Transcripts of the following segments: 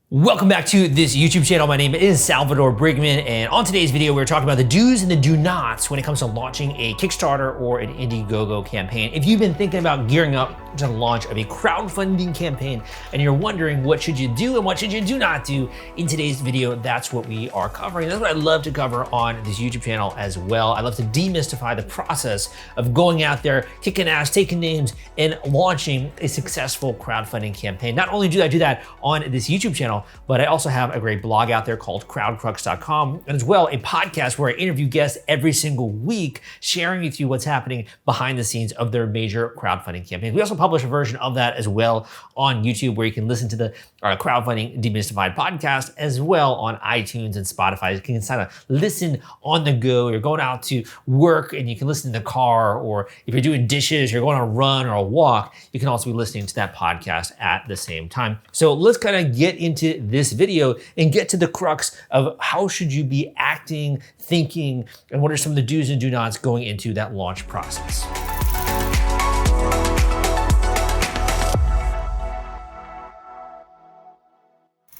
Welcome back to this YouTube channel. My name is Salvador Briggman, and on today's video, we're talking about the do's and the do nots when it comes to launching a Kickstarter or an Indiegogo campaign. If you've been thinking about gearing up to the launch of a crowdfunding campaign and you're wondering what should you do and what should you do not do, in today's video, that's what we are covering. That's what I love to cover on this YouTube channel as well. I love to demystify the process of going out there, kicking ass, taking names, and launching a successful crowdfunding campaign. Not only do I do that on this YouTube channel, but I also have a great blog out there called crowdcrux.com, and as well a podcast where I interview guests every single week, sharing with you what's happening behind the scenes of their major crowdfunding campaigns. We also publish a version of that as well on YouTube, where you can listen to the Crowdfunding Demystified podcast as well on iTunes and Spotify. You can kind of listen on the go. You're going out to work and you can listen in the car, or if you're doing dishes, you're going on a run or a walk, you can also be listening to that podcast at the same time. So let's kind of get into this video and get to the crux of how should you be acting, thinking, and what are some of the do's and do nots going into that launch process.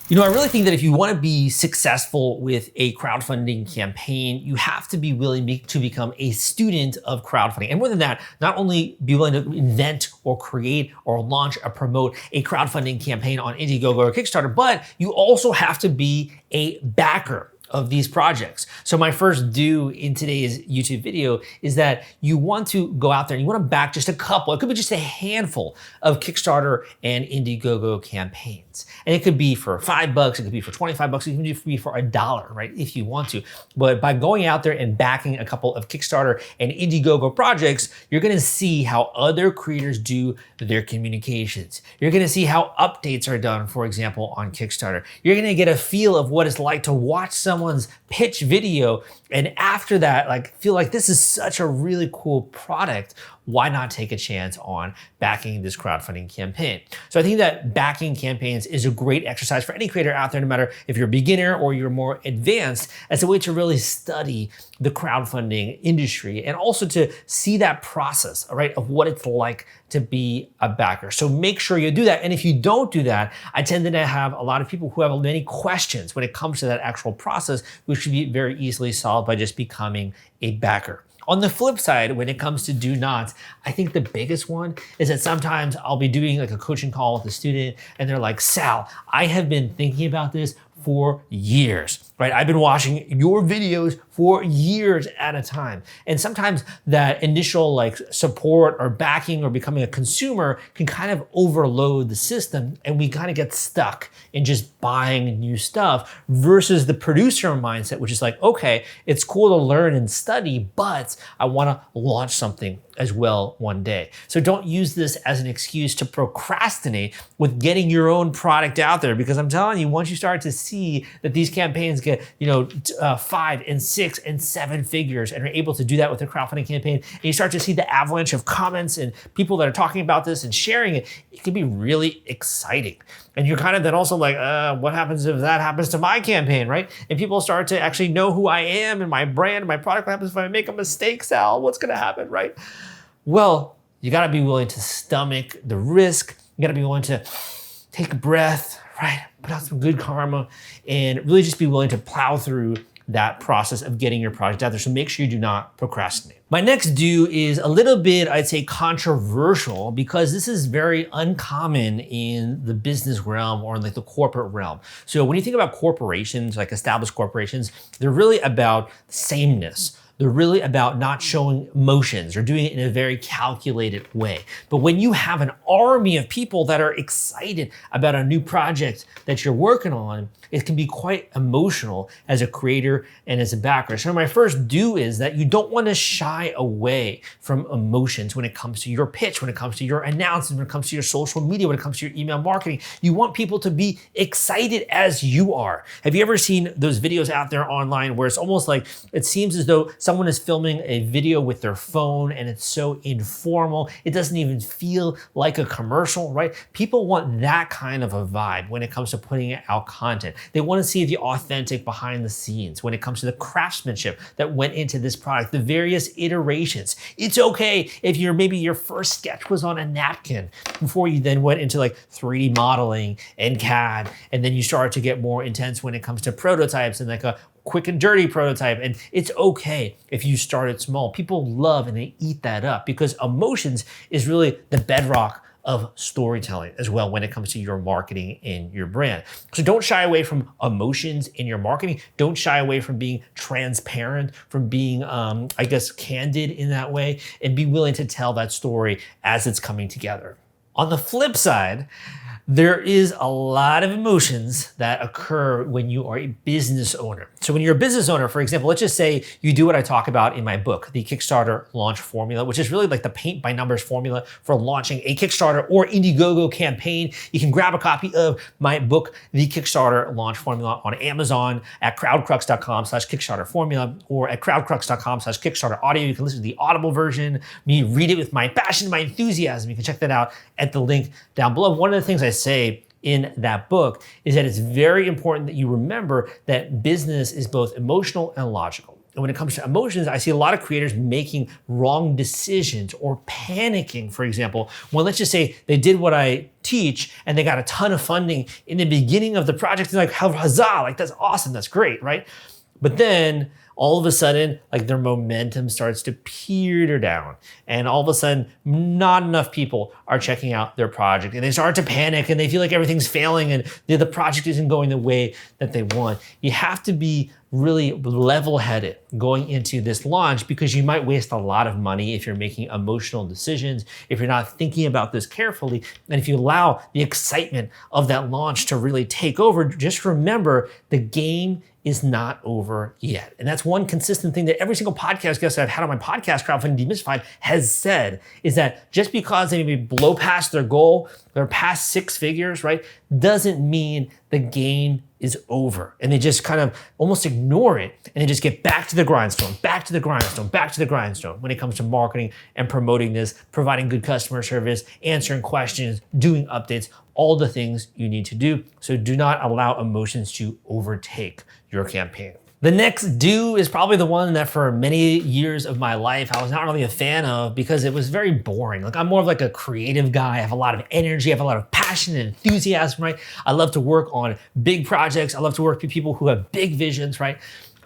You know, I really think that if you want to be successful with a crowdfunding campaign, you have to be willing to become a student of crowdfunding. And more than that, not only be willing to invent or create or launch or promote a crowdfunding campaign on Indiegogo or Kickstarter, but you also have to be a backer of these projects. So my first do in today's YouTube video is that you want to go out there and you want to back just a couple, it could be just a handful of Kickstarter and Indiegogo campaigns. And it could be for $5, it could be for $25, it could be for $1, right? If you want to. But by going out there and backing a couple of Kickstarter and Indiegogo projects, you're gonna see how other creators do their communications. You're gonna see how updates are done, for example, on Kickstarter. You're gonna get a feel of what it's like to watch someone's pitch video, and after that, feel like this is such a really cool product. Why not take a chance on backing this crowdfunding campaign? So I think that backing campaigns is a great exercise for any creator out there, no matter if you're a beginner or you're more advanced, as a way to really study the crowdfunding industry and also to see that process, right, of what it's like to be a backer. So make sure you do that. And if you don't do that, I tend to have a lot of people who have many questions when it comes to that actual process, which should be very easily solved by just becoming a backer. On the flip side, when it comes to do nots, I think the biggest one is that sometimes I'll be doing like a coaching call with a student and they're like, Sal, I have been thinking about this for years, right? I've been watching your videos for years at a time. And sometimes that initial support or backing or becoming a consumer can kind of overload the system, and we kind of get stuck in just buying new stuff versus the producer mindset, which is like, okay, it's cool to learn and study, but I want to launch something as well one day. So don't use this as an excuse to procrastinate with getting your own product out there, because I'm telling you, once you start to see that these campaigns get 5 and 6 and 7 figures, and are able to do that with a crowdfunding campaign, and you start to see the avalanche of comments and people that are talking about this and sharing it, it can be really exciting. And you're kind of then also like, what happens if that happens to my campaign, right? And people start to actually know who I am and my brand and my product. What happens if I make a mistake, Sal? What's gonna happen, right? Well, you gotta be willing to stomach the risk. You gotta be willing to take a breath, right? Put out some good karma and really just be willing to plow through that process of getting your project out there. So make sure you do not procrastinate. My next do is a little bit, I'd say, controversial, because this is very uncommon in the business realm or in the corporate realm. So when you think about corporations, like established corporations, they're really about sameness. They're really about not showing emotions or doing it in a very calculated way. But when you have an army of people that are excited about a new project that you're working on, it can be quite emotional as a creator and as a backer. So my first do is that you don't want to shy away from emotions when it comes to your pitch, when it comes to your announcement, when it comes to your social media, when it comes to your email marketing. You want people to be excited as you are. Have you ever seen those videos out there online where it's almost like it seems as though someone is filming a video with their phone and it's so informal, it doesn't even feel like a commercial, right? People want that kind of a vibe when it comes to putting out content. They want to see the authentic behind the scenes when it comes to the craftsmanship that went into this product, the various iterations. It's okay if maybe your first sketch was on a napkin before you then went into like 3D modeling and CAD, and then you started to get more intense when it comes to prototypes and like a quick and dirty prototype. And it's okay if you started small. People love and they eat that up because emotions is really the bedrock of storytelling as well when it comes to your marketing and your brand. So don't shy away from emotions in your marketing. Don't shy away from being transparent, from being, candid in that way, and be willing to tell that story as it's coming together. On the flip side, there is a lot of emotions that occur when you are a business owner. So when you're a business owner, for example, let's just say you do what I talk about in my book, the Kickstarter launch formula, which is really like the paint by numbers formula for launching a Kickstarter or Indiegogo campaign. You can grab a copy of my book, the Kickstarter launch formula, on Amazon at crowdcrux.com/Kickstarter formula or at crowdcrux.com/Kickstarter audio. You can listen to the Audible version, me read it with my passion, my enthusiasm. You can check that out at the link down below. One of the things I say in that book is that it's very important that you remember that business is both emotional and logical. And when it comes to emotions, I see a lot of creators making wrong decisions or panicking, for example, when let's just say they did what I teach and they got a ton of funding in the beginning of the project. They're like, huzzah, like that's awesome, that's great, right? But then all of a sudden, like their momentum starts to peter down. And all of a sudden, not enough people are checking out their project. And they start to panic and they feel like everything's failing and the project isn't going the way that they want. You have to be really level-headed going into this launch because you might waste a lot of money if you're making emotional decisions, if you're not thinking about this carefully. And if you allow the excitement of that launch to really take over, just remember the game is not over yet. And that's one consistent thing that every single podcast guest I've had on my podcast, Crowdfunding Demystified, has said, is that just because they maybe blow past their goal, they're past 6 figures, right, doesn't mean the game is over. And they just kind of almost ignore it and they just get back to the grindstone, back to the grindstone, back to the grindstone when it comes to marketing and promoting this, providing good customer service, answering questions, doing updates, all the things you need to do. So do not allow emotions to overtake your campaign. The next do is probably the one that for many years of my life, I was not really a fan of because it was very boring. Like I'm more of like a creative guy. I have a lot of energy. I have a lot of passion and enthusiasm, right? I love to work on big projects. I love to work with people who have big visions, right?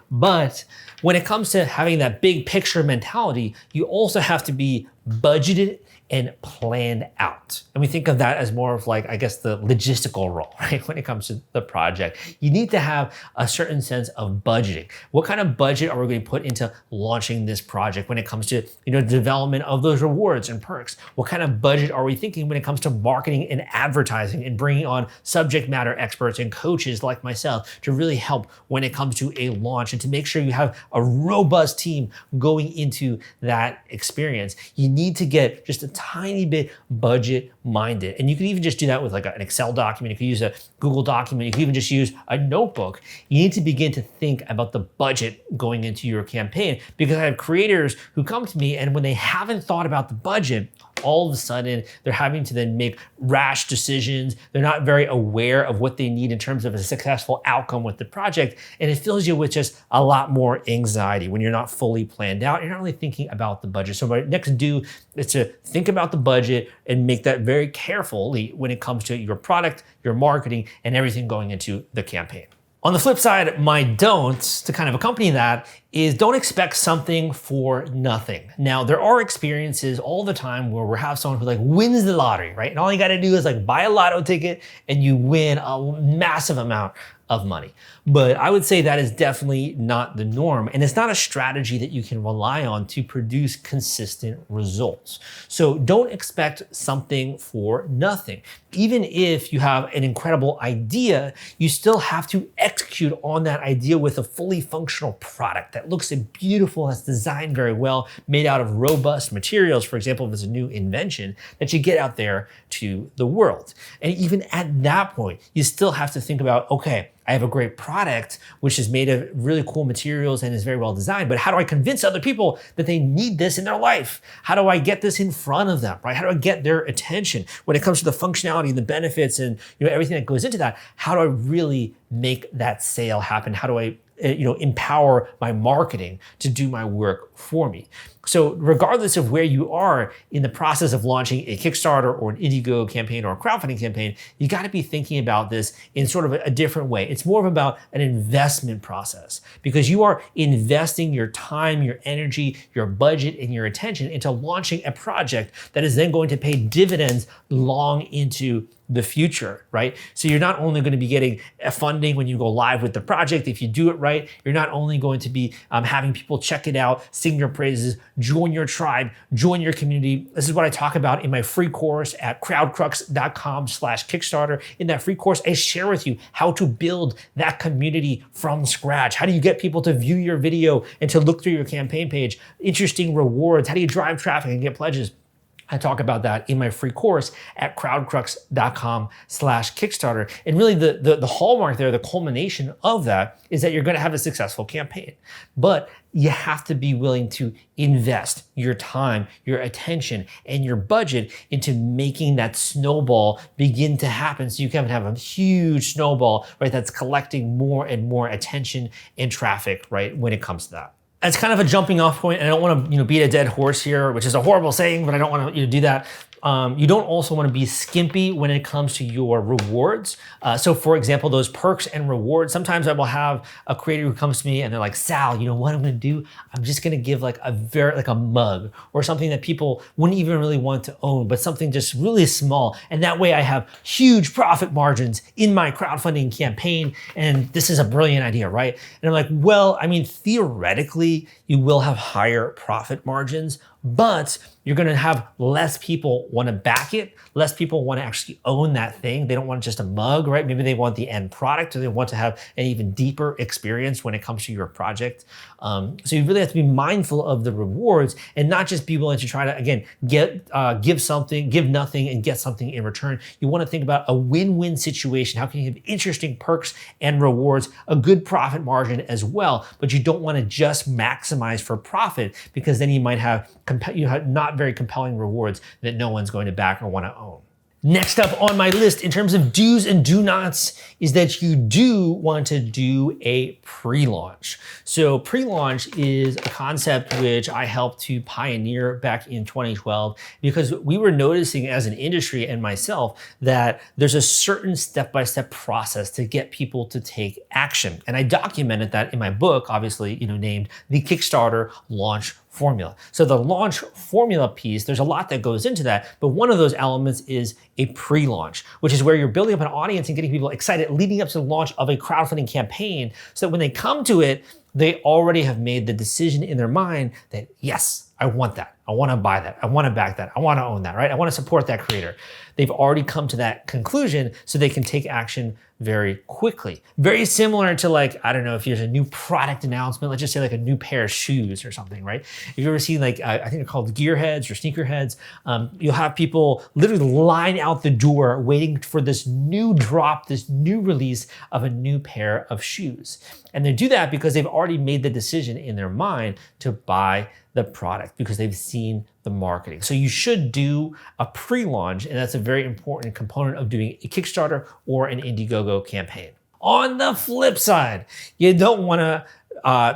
But when it comes to having that big picture mentality, you also have to be budgeted and planned out. And we think of that as more of like, I guess, the logistical role, right? When it comes to the project, you need to have a certain sense of budgeting. What kind of budget are we going to put into launching this project when it comes to, development of those rewards and perks? What kind of budget are we thinking when it comes to marketing and advertising and bringing on subject matter experts and coaches like myself to really help when it comes to a launch and to make sure you have a robust team going into that experience? You need to get just a tiny bit budget minded. And you can even just do that with like an Excel document. You can use a Google document. You can even just use a notebook. You need to begin to think about the budget going into your campaign, because I have creators who come to me and when they haven't thought about the budget, all of a sudden they're having to then make rash decisions. They're not very aware of what they need in terms of a successful outcome with the project. And it fills you with just a lot more anxiety when you're not fully planned out. You're not really thinking about the budget. So my next do is to think about the budget and make that very carefully when it comes to your product, your marketing, and everything going into the campaign. On the flip side, my don'ts to kind of accompany that is don't expect something for nothing. Now, there are experiences all the time where we have someone who like wins the lottery, right? And all you gotta do is like buy a lotto ticket and you win a massive amount of money. But I would say that is definitely not the norm. And it's not a strategy that you can rely on to produce consistent results. So don't expect something for nothing. Even if you have an incredible idea, you still have to execute on that idea with a fully functional product that looks beautiful, that's designed very well, made out of robust materials. For example, if it's a new invention that you get out there to the world. And even at that point, you still have to think about, okay, I have a great product, which is made of really cool materials and is very well designed, but how do I convince other people that they need this in their life? How do I get this in front of them, right? How do I get their attention when it comes to the functionality, the benefits, and everything that goes into that? How do I really make that sale happen? How do I empower my marketing to do my work for me? So regardless of where you are in the process of launching a Kickstarter or an Indiegogo campaign or a crowdfunding campaign, you got to be thinking about this in sort of a different way. It's more of about an investment process, because you are investing your time, your energy, your budget, and your attention into launching a project that is then going to pay dividends long into the future, right? So you're not only going to be getting funding when you go live with the project, if you do it right, you're not only going to be having people check it out, sing your praises, join your tribe, join your community. This is what I talk about in my free course at crowdcrux.com/Kickstarter. In that free course, I share with you how to build that community from scratch. How do you get people to view your video and to look through your campaign page? Interesting rewards. How do you drive traffic and get pledges? I talk about that in my free course at crowdcrux.com/Kickstarter. And really the hallmark there, the culmination of that, is that you're going to have a successful campaign. But you have to be willing to invest your time, your attention, and your budget into making that snowball begin to happen, so you can have a huge snowball, right, that's collecting more and more attention and traffic, right, when it comes to that. As kind of a jumping off point, and I don't want to beat a dead horse here, which is a horrible saying, but I don't want to do that. You don't also want to be skimpy when it comes to your rewards. So for example, those perks and rewards, sometimes I will have a creator who comes to me and they're like, Sal, you know what I'm going to do? I'm just going to give like a mug or something that people wouldn't even really want to own, but something just really small. And that way I have huge profit margins in my crowdfunding campaign. And this is a brilliant idea, right? And I'm like, well, I mean, theoretically, you will have higher profit margins, but you're going to have less people want to back it. Less people want to actually own that thing. They don't want just a mug, right? Maybe they want the end product, or they want to have an even deeper experience when it comes to your project. So you really have to be mindful of the rewards and not just be willing to try to, again, give nothing and get something in return. You want to think about a win-win situation. How can you have interesting perks and rewards, a good profit margin as well, but you don't want to just maximize for profit, because then you might have not very compelling rewards that no one's going to back or want to own. Next up on my list in terms of do's and do nots is that you do want to do a pre-launch. So pre-launch is a concept which I helped to pioneer back in 2012, because we were noticing as an industry and myself that there's a certain step-by-step process to get people to take action. And I documented that in my book, obviously, named The Kickstarter Launch Formula. So the launch formula piece, there's a lot that goes into that, but one of those elements is a pre-launch, which is where you're building up an audience and getting people excited leading up to the launch of a crowdfunding campaign, so that when they come to it, they already have made the decision in their mind that, yes, I want that. I want to buy that. I want to back that. I want to own that, right? I want to support that creator. They've already come to that conclusion, so they can take action very quickly. Very similar to, like, I don't know, if there's a new product announcement, let's just say like a new pair of shoes or something, right? If you ever seen, like, I think they're called gearheads or sneakerheads, you'll have people literally line out the door waiting for this new drop, this new release of a new pair of shoes. And they do that because they've already made the decision in their mind to buy the product, because they've seen the marketing. So you should do a pre-launch, and that's a very important component of doing a Kickstarter or an Indiegogo campaign. On the flip side, you don't want to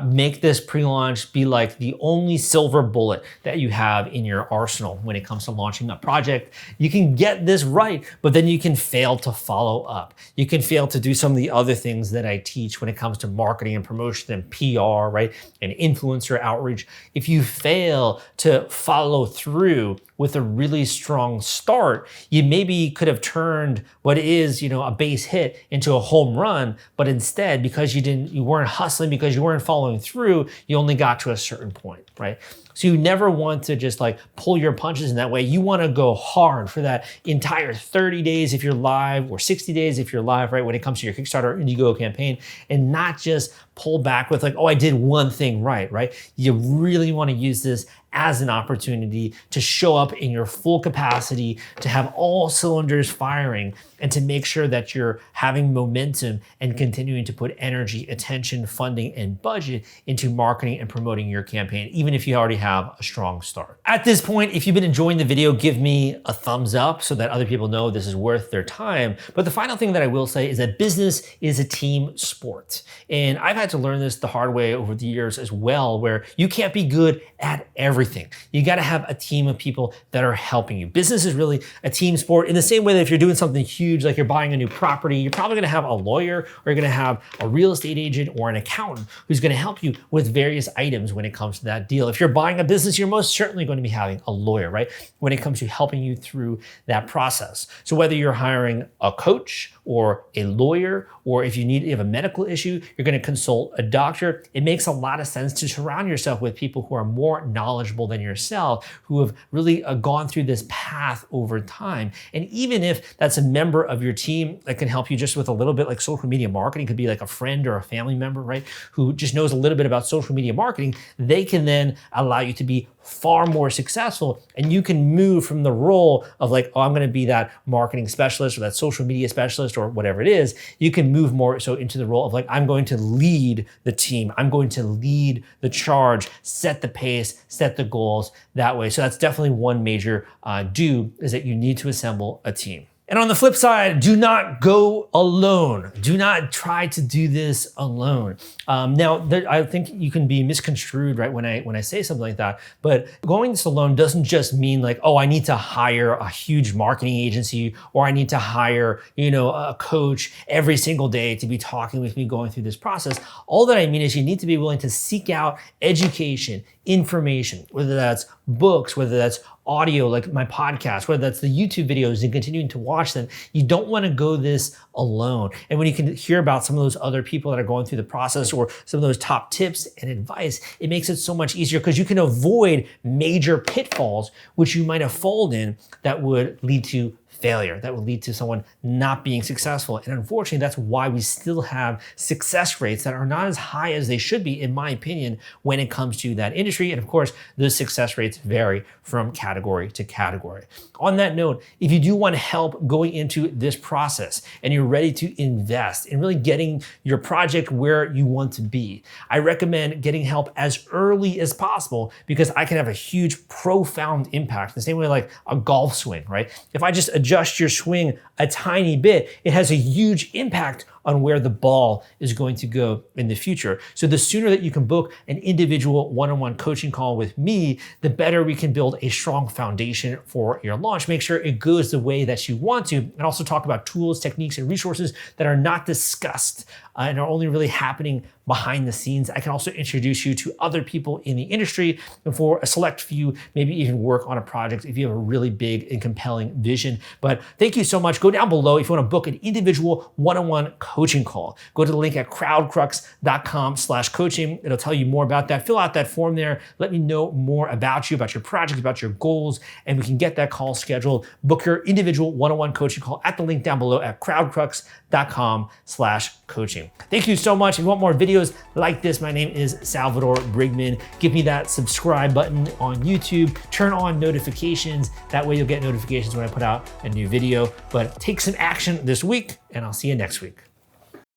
make this pre-launch be like the only silver bullet that you have in your arsenal when it comes to launching a project. You can get this right, but then you can fail to follow up. You can fail to do some of the other things that I teach when it comes to marketing and promotion and PR, right? And influencer outreach. If you fail to follow through with a really strong start, you maybe could have turned what is, a base hit into a home run, but instead, because you weren't hustling, because you weren't following through, you only got to a certain point, right? So you never want to just like pull your punches in that way. You want to go hard for that entire 30 days if you're live, or 60 days if you're live, right? When it comes to your Kickstarter or Indiegogo campaign, and not just pull back with like, oh, I did one thing right? You really want to use this as an opportunity to show up in your full capacity, to have all cylinders firing, and to make sure that you're having momentum and continuing to put energy, attention, funding, and budget into marketing and promoting your campaign, even if you already have a strong start. At this point, if you've been enjoying the video, give me a thumbs up so that other people know this is worth their time. But the final thing that I will say is that business is a team sport. And I've had to learn this the hard way over the years as well, where you can't be good at everything. You got to have a team of people that are helping you. Business is really a team sport in the same way that if you're doing something huge, like you're buying a new property, you're probably going to have a lawyer, or you're going to have a real estate agent or an accountant who's going to help you with various items when it comes to that deal. If you're buying a business, you're most certainly going to be having a lawyer, right? When it comes to helping you through that process. So whether you're hiring a coach or a lawyer, or if you have a medical issue, you're going to consult a doctor, it makes a lot of sense to surround yourself with people who are more knowledgeable than yourself, who have really gone through this path over time. And even if that's a member of your team that can help you just with a little bit, like social media marketing, could be like a friend or a family member, right? Who just knows a little bit about social media marketing, they can then allow you to be far more successful, and you can move from the role of like, oh, I'm going to be that marketing specialist or that social media specialist or whatever it is. You can move more so into the role of like, I'm going to lead the team. I'm going to lead the charge, set the pace, set the goals that way. So that's definitely one major is that you need to assemble a team. And on the flip side, do not go alone. Do not try to do this alone. I think you can be misconstrued, right, when I say something like that. But going this alone doesn't just mean like, oh, I need to hire a huge marketing agency, or I need to hire, a coach every single day to be talking with me going through this process. All that I mean is you need to be willing to seek out education, information, whether that's books, whether that's audio like my podcast, whether that's the YouTube videos, and continuing to watch them. You don't want to go this alone. And when you can hear about some of those other people that are going through the process, or some of those top tips and advice, it makes it so much easier, because you can avoid major pitfalls which you might have fallen in that would lead to failure, that would lead to someone not being successful. And unfortunately, that's why we still have success rates that are not as high as they should be, in my opinion, when it comes to that industry. And of course, those success rates vary from category to category. On that note, if you do want help going into this process and you're ready to invest in really getting your project where you want to be, I recommend getting help as early as possible, because I can have a huge, profound impact. The same way like a golf swing, right? If I just adjust your swing a tiny bit, it has a huge impact on where the ball is going to go in the future. So the sooner that you can book an individual one-on-one coaching call with me, the better we can build a strong foundation for your launch. Make sure it goes the way that you want to, and also talk about tools, techniques, and resources that are not discussed and are only really happening behind the scenes. I can also introduce you to other people in the industry, and for a select few, maybe even work on a project if you have a really big and compelling vision. But thank you so much. Go down below if you want to book an individual one-on-one coaching call. Go to the link at crowdcrux.com/coaching. It'll tell you more about that. Fill out that form there. Let me know more about you, about your project, about your goals, and we can get that call scheduled. Book your individual one-on-one coaching call at the link down below at crowdcrux.com/coaching. Thank you so much. If you want more videos like this, my name is Salvador Briggman. Give me that subscribe button on YouTube. Turn on notifications. That way you'll get notifications when I put out a new video. But take some action this week, and I'll see you next week.